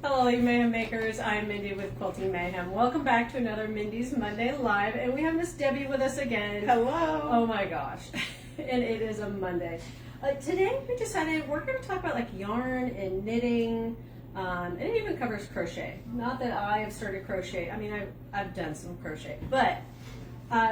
Hello, you Mayhem Makers. I'm Mindy with Quilting Mayhem. Welcome back to another Mindy's Monday Live, and we have Miss Debbie with us again. Hello. Oh my gosh, and it is a Monday. Today we decided we're going to talk about like yarn and knitting, and it even covers crochet. Not that I have started crochet. I mean, I've done some crochet, but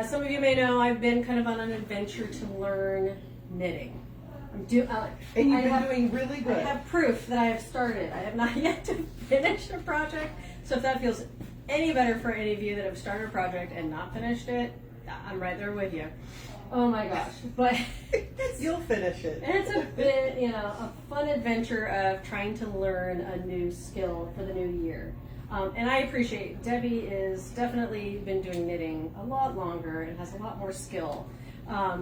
some of you may know I've been kind of on an adventure to learn knitting. And you've been doing really good. I have proof that I have started. I have not yet to finish a project. So if that feels any better for any of you that have started a project and not finished it, I'm right there with you. Oh my gosh. But you'll finish it. It's a bit, a fun adventure of trying to learn a new skill for the new year. And I appreciate Debbie is definitely been doing knitting a lot longer and has a lot more skill.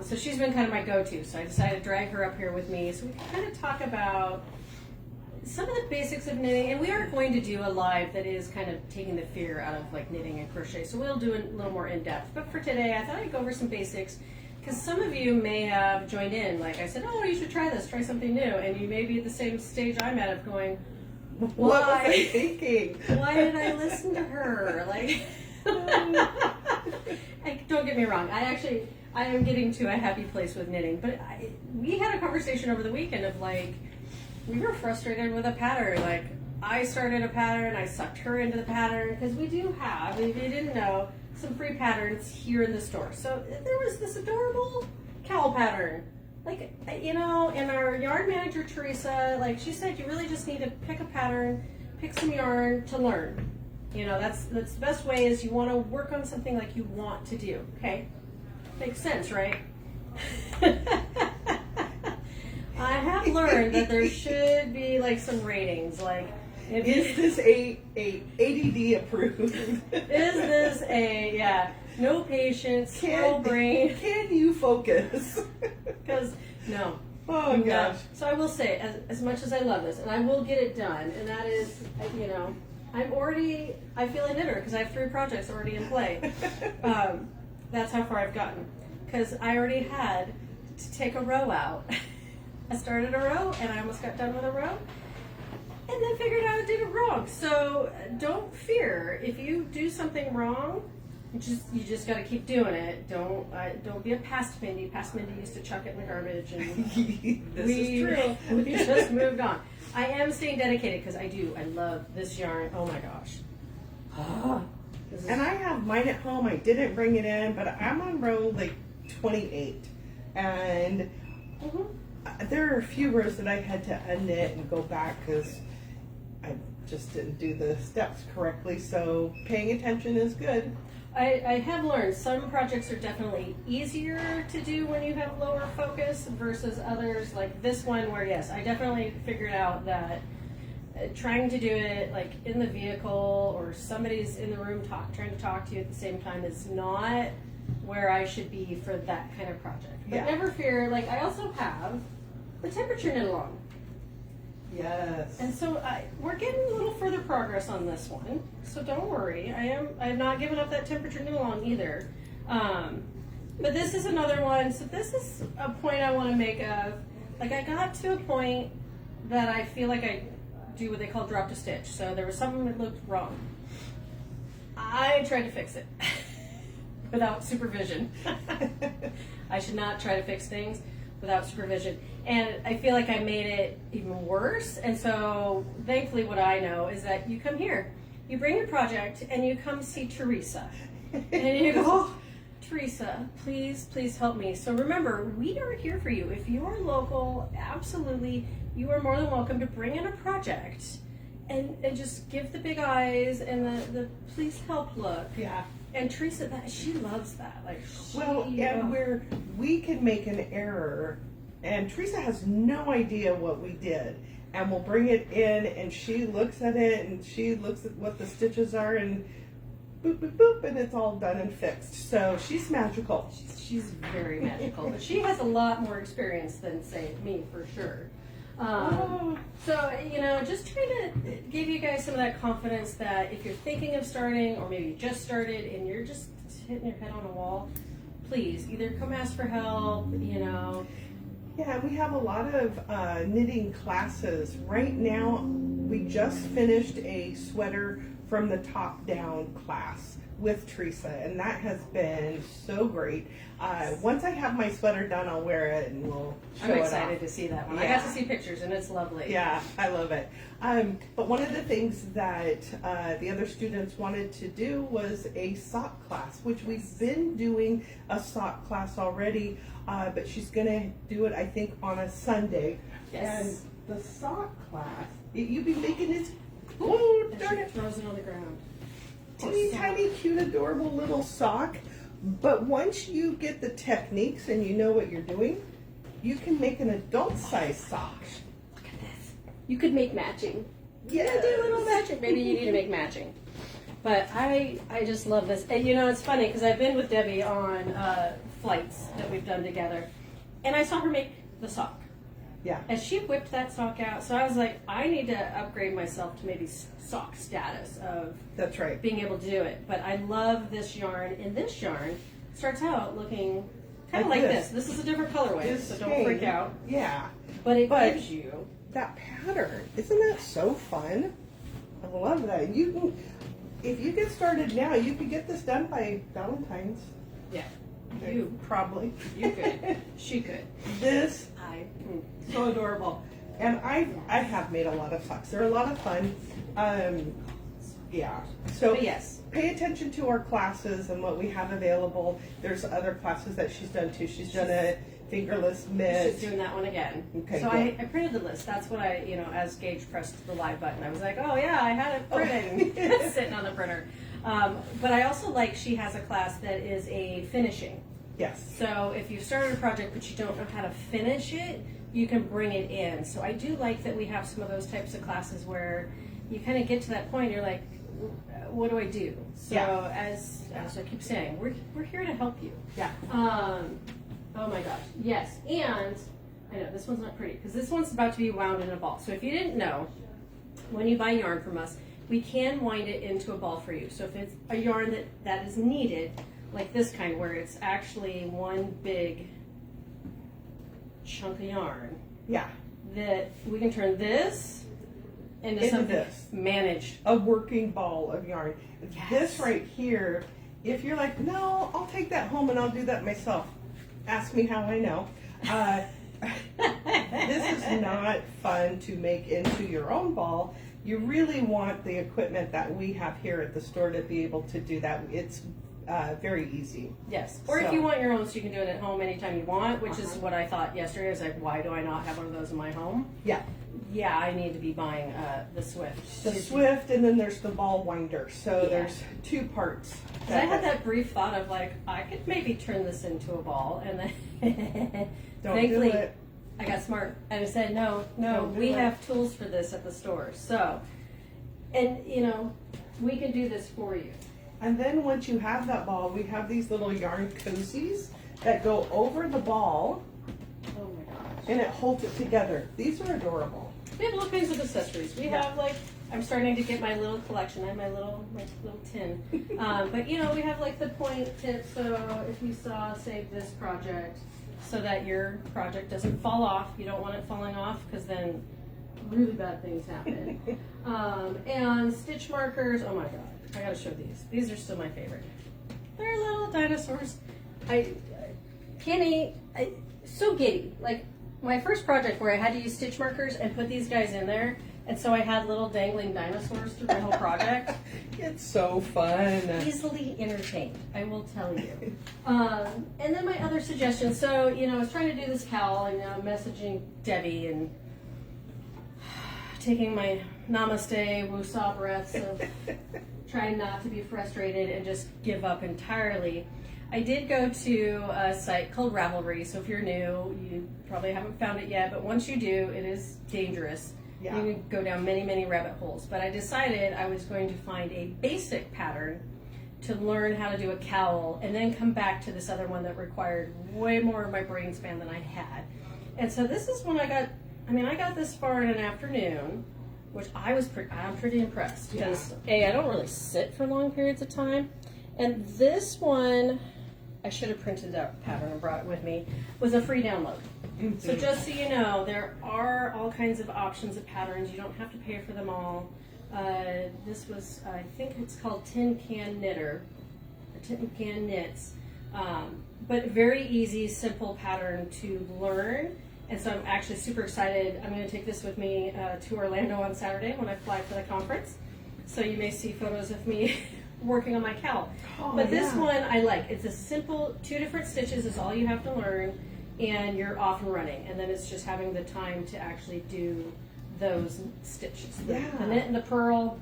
So she's been kind of my go-to, so I decided to drag her up here with me so we can kind of talk about some of the basics of knitting, and we are going to do a live that is kind of taking the fear out of like knitting and crochet, so we'll do it a little more in-depth. But for today, I thought I'd go over some basics, because some of you may have joined in, like I said, oh, you should try this, try something new, and you may be at the same stage I'm at of going, what was I thinking? Why did I listen to her? Like, don't get me wrong, I am getting to a happy place with knitting, but we had a conversation over the weekend of like, we were frustrated with a pattern. Like, I started a pattern, I sucked her into the pattern, because we do have, if you didn't know, some free patterns here in the store. So there was this adorable cowl pattern. Like, and our yarn manager, Teresa, like she said, you really just need to pick a pattern, pick some yarn to learn. That's the best way is you want to work on something like you want to do, okay? Makes sense, right? I have learned that there should be like some ratings, like is this a ADD approved? Is this no patience, slow brain? Can you focus? Because no. Oh gosh. So I will say, as much as I love this, and I will get it done, and that is, I feel a knitter because I have 3 projects already in play. That's how far I've gotten, because I already had to take a row out. I started a row and I almost got done with a row and then figured out I did it wrong. So don't fear if you do something wrong. You just got to keep doing it. Don't be a past Mindy. Past Mindy used to chuck it in the garbage, and this is true. We just moved on. I am staying dedicated because I love this yarn. Oh my gosh. And I have mine at home. I didn't bring it in, but I'm on row like 28, and there are a few rows that I had to unknit and go back because I just didn't do the steps correctly. So paying attention is good. I have learned some projects are definitely easier to do when you have lower focus versus others like this one where, yes, I definitely figured out that trying to do it like in the vehicle or somebody's in the room trying to talk to you at the same time is not where I should be for that kind of project. But never fear, like I also have the temperature knit along. Yes. And so we're getting a little further progress on this one, so don't worry. I have not given up that temperature knit along either. But this is another one. So this is a point I want to make of, like I got to a point that I feel like I do what they call drop to stitch. So there was something that looked wrong. I tried to fix it without supervision. I should not try to fix things without supervision. And I feel like I made it even worse. And so thankfully what I know is that you come here, you bring your project and you come see Teresa. And you go, oh, Teresa, please help me. So remember, we are here for you. If you are local, absolutely, you are more than welcome to bring in a project and just give the big eyes and the please help look. Yeah. And Teresa, she loves that. Like, we can make an error, and Teresa has no idea what we did, and we'll bring it in, and she looks at it, and she looks at what the stitches are, and boop, boop, boop, and it's all done and fixed. So she's magical. She's very magical, but she has a lot more experience than, say, me for sure. So, just trying to give you guys some of that confidence that if you're thinking of starting, or maybe you just started and you're just hitting your head on a wall, please either come ask for help, Yeah, we have a lot of knitting classes. Right now, we just finished a sweater from the top down class with Teresa, and that has been so great. Once I have my sweater done, I'll wear it and we'll show I'm it excited off. to see that one. Yeah. I got to see pictures and it's lovely. Yeah, I love it. But one of the things that the other students wanted to do was a sock class, which we've been doing a sock class already, but she's going to do it, I think, on a Sunday. Yes. And the sock class, you'd be making this, oh, And darn she it, throws it on the ground. teeny tiny, cute, adorable little sock. But once you get the techniques and you know what you're doing, you can make an adult size sock. Look at this. You could make matching. Yeah, Do a little matching. Maybe you need to make matching. But I just love this. And you know, it's funny because I've been with Debbie on flights that we've done together. And I saw her make the sock. Yeah. And she whipped that sock out. So I was like, I need to upgrade myself to maybe sock status of That's right. being able to do it. But I love this yarn. And this yarn starts out looking kind of Like like this. this. This is a different colorway, This so don't freak thing, out. Yeah. But it But- gives you. That pattern, isn't that so fun? I love that. You can, if you get started now, you could get this done by Valentine's. Yeah. You Probably. You could. She could. This, I. so adorable. And I have made a lot of socks. They're a lot of fun. Yeah. So But yes. pay attention to our classes and what we have available. There's other classes that she's done too. She's done a fingerless She's mitt. doing that one again. Okay, So good. I printed the list. That's what I, as Gage pressed the live button, I was like, oh yeah, I had it printed, sitting on the printer. But I also like she has a class that is a finishing. Yes. So if you've started a project but you don't know how to finish it, you can bring it in. So I do like that we have some of those types of classes where you kind of get to that point, you're like, what do I do? So Yeah. as I keep saying, we're here to help you. Yeah. Oh my gosh, yes, and I know this one's not pretty because this one's about to be wound in a ball. So if you didn't know, when you buy yarn from us, we can wind it into a ball for you. So if it's a yarn that is needed, like this kind where it's actually one big chunk of yarn, Yeah. that we can turn this into something this. managed. A working ball of yarn. Yes. This right here, if you're like, no, I'll take that home and I'll do that myself. Ask me how I know. This is not fun to make into your own ball. You really want the equipment that we have here at the store to be able to do that. It's very easy. Yes. Or if So- you want your own, so you can do it at home anytime you want, which is what I thought yesterday. I was like, why do I not have one of those in my home? Yeah. Yeah, I need to be buying the Swift. The Swift, and then there's the ball winder. So Yeah. there's two parts. 'Cause I had that brief thought of like, I could maybe turn this into a ball, and then Don't thankfully do it. I got smart and I said, no, Don't do we it. have tools for this at the store. So, and we can do this for you. And then once you have that ball, we have these little yarn cozies that go over the ball, Oh my gosh. and it holds it together. These are adorable. We have all kinds of accessories. We have like, I'm starting to get my little collection. I have my little tin. But we have like the point tip. So if you saw, say this project, so that your project doesn't fall off. You don't want it falling off because then really bad things happen. And stitch markers. Oh my god, I gotta show these. These are still my favorite. They're little dinosaurs. Kenny, so giddy. Like my first project where I had to use stitch markers and put these guys in there, and so I had little dangling dinosaurs through my whole project. It's so fun. Easily entertained, I will tell you. And then my other suggestions. So I was trying to do this cowl and messaging Debbie and taking my namaste woosah breaths of trying not to be frustrated and just give up entirely. I did go to a site called Ravelry, so if you're new, you probably haven't found it yet, but once you do, it is dangerous. Yeah. You can go down many, many rabbit holes. But I decided I was going to find a basic pattern to learn how to do a cowl and then come back to this other one that required way more of my brain span than I had. And so this is when I got this far in an afternoon, which I'm pretty impressed because I don't really sit for long periods of time. And this one, I should have printed that pattern and brought it with me, was a free download. Mm-hmm. So just so you know, there are all kinds of options of patterns. You don't have to pay for them all. This was, I think it's called Tin Can Knitter, or Tin Can Knits, but very easy, simple pattern to learn. And so I'm actually super excited. I'm going to take this with me to Orlando on Saturday when I fly for the conference. So you may see photos of me working on my cowl. Oh, but this yeah. one I like. It's a simple 2 different stitches is all you have to learn, and you're off and running. And then it's just having the time to actually do those stitches. The knit and the purl,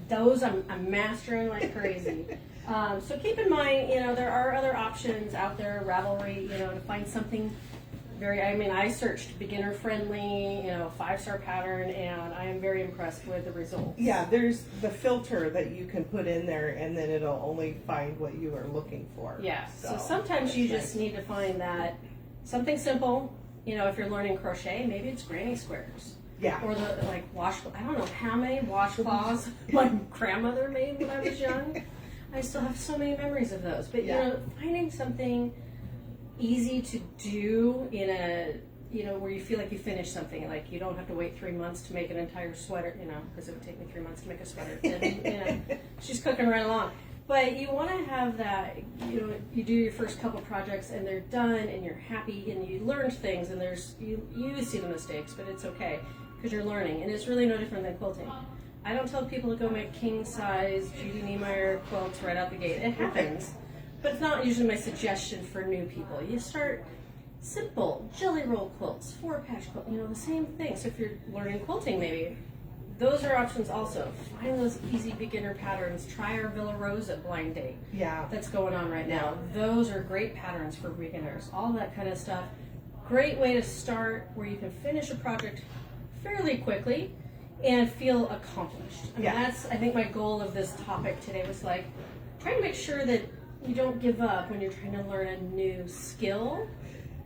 those I'm mastering like crazy. So keep in mind, you know, there are other options out there, Ravelry, you know, to find something I searched beginner friendly, you know, 5-star pattern, and I am very impressed with the results. Yeah, there's the filter that you can put in there, and then it'll only find what you are looking for. Yeah, so sometimes you just need to find that something simple, you know, if you're learning crochet, maybe it's granny squares. Yeah. Or the I don't know how many washcloths my grandmother made when I was young. I still have so many memories of those. But, you know, finding something easy to do in a, you know, where you feel like you finished something, like you don't have to wait 3 months to make an entire sweater, you know, because it would take me 3 months to make a sweater. And, you know, she's cooking right along. But you want to have that, you know, you do your first couple projects and they're done and you're happy and you learned things and you see the mistakes, but it's okay because you're learning. And it's really no different than quilting. I don't tell people to go make king size Judy Niemeyer quilts right out the gate. It happens. But it's not usually my suggestion for new people. You start simple, jelly roll quilts, 4-patch quilt, you know, the same thing. So if you're learning quilting maybe, those are options also. Find those easy beginner patterns. Try our Villa Rosa blind date that's going on right now. Those are great patterns for beginners. All that kind of stuff. Great way to start where you can finish a project fairly quickly and feel accomplished. I mean, that's, I think, my goal of this topic today was like trying to make sure that you don't give up when you're trying to learn a new skill,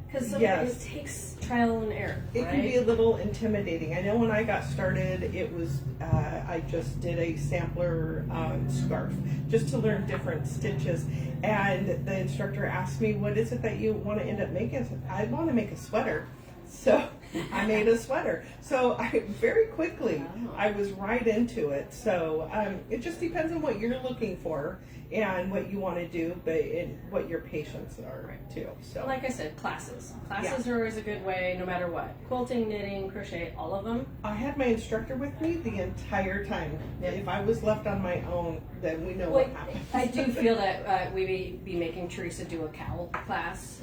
because it takes trial and error. It can be a little intimidating. I know when I got started, it was I just did a sampler scarf just to learn different stitches, and the instructor asked me, "What is it that you want to end up making?" I said, "I want to make a sweater." So I made a sweater. So I very quickly I was right into it. So it just depends on what you're looking for and what you want to do, but what your patients are too. So like I said, classes are always a good way, no matter what. Quilting, knitting, crochet, all of them. I had my instructor with me the entire time. If I was left on my own, then we know what happened. I do feel that we may be making Teresa do a cowl class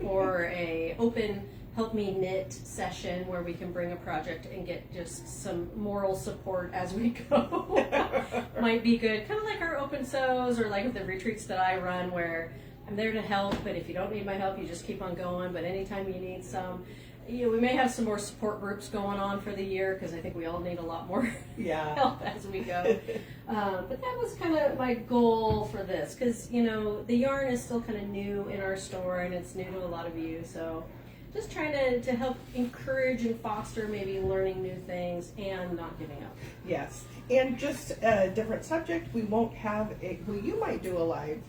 or a open help me knit session where we can bring a project and get just some moral support as we go. Might be good. Kind of like our open sews or like the retreats that I run where I'm there to help, but if you don't need my help, you just keep on going. But anytime you need some, you know, we may have some more support groups going on for the year because I think we all need a lot more help as we go. But that was kind of my goal for this because, you know, the yarn is still kind of new in our store and it's new to a lot of you. So just trying to help encourage and foster maybe learning new things and not giving up. Yes, and just a different subject, we won't have you might do a live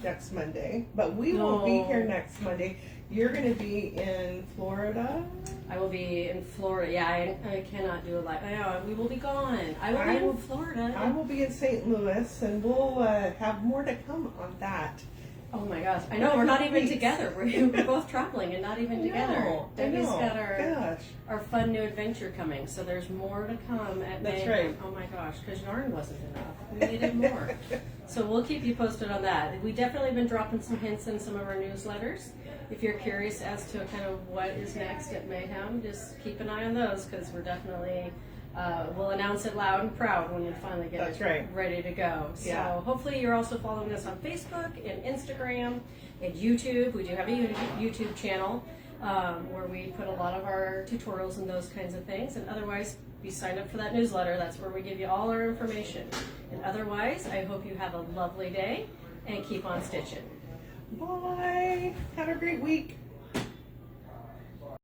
next Monday, but we won't be here next Monday. You're going to be in Florida? I will be in Florida. Yeah, I cannot do a live. I know, we will be gone. I will be in Florida. I will be in St. Louis, and we'll have more to come on that. Oh my gosh! I know we're not even together. We're both traveling and not even together. Debbie's got our fun new adventure coming, so there's more to come at Mayhem. Right. Oh my gosh! Because yarn wasn't enough. We needed more. So we'll keep you posted on that. We definitely been dropping some hints in some of our newsletters. If you're curious as to kind of what is next at Mayhem, just keep an eye on those because we're definitely. We'll announce it loud and proud when we finally get it ready to go. So hopefully you're also following us on Facebook and Instagram and YouTube. We do have a YouTube channel where we put a lot of our tutorials and those kinds of things. And otherwise, be signed up for that newsletter. That's where we give you all our information. And otherwise, I hope you have a lovely day and keep on stitching. Bye. Have a great week.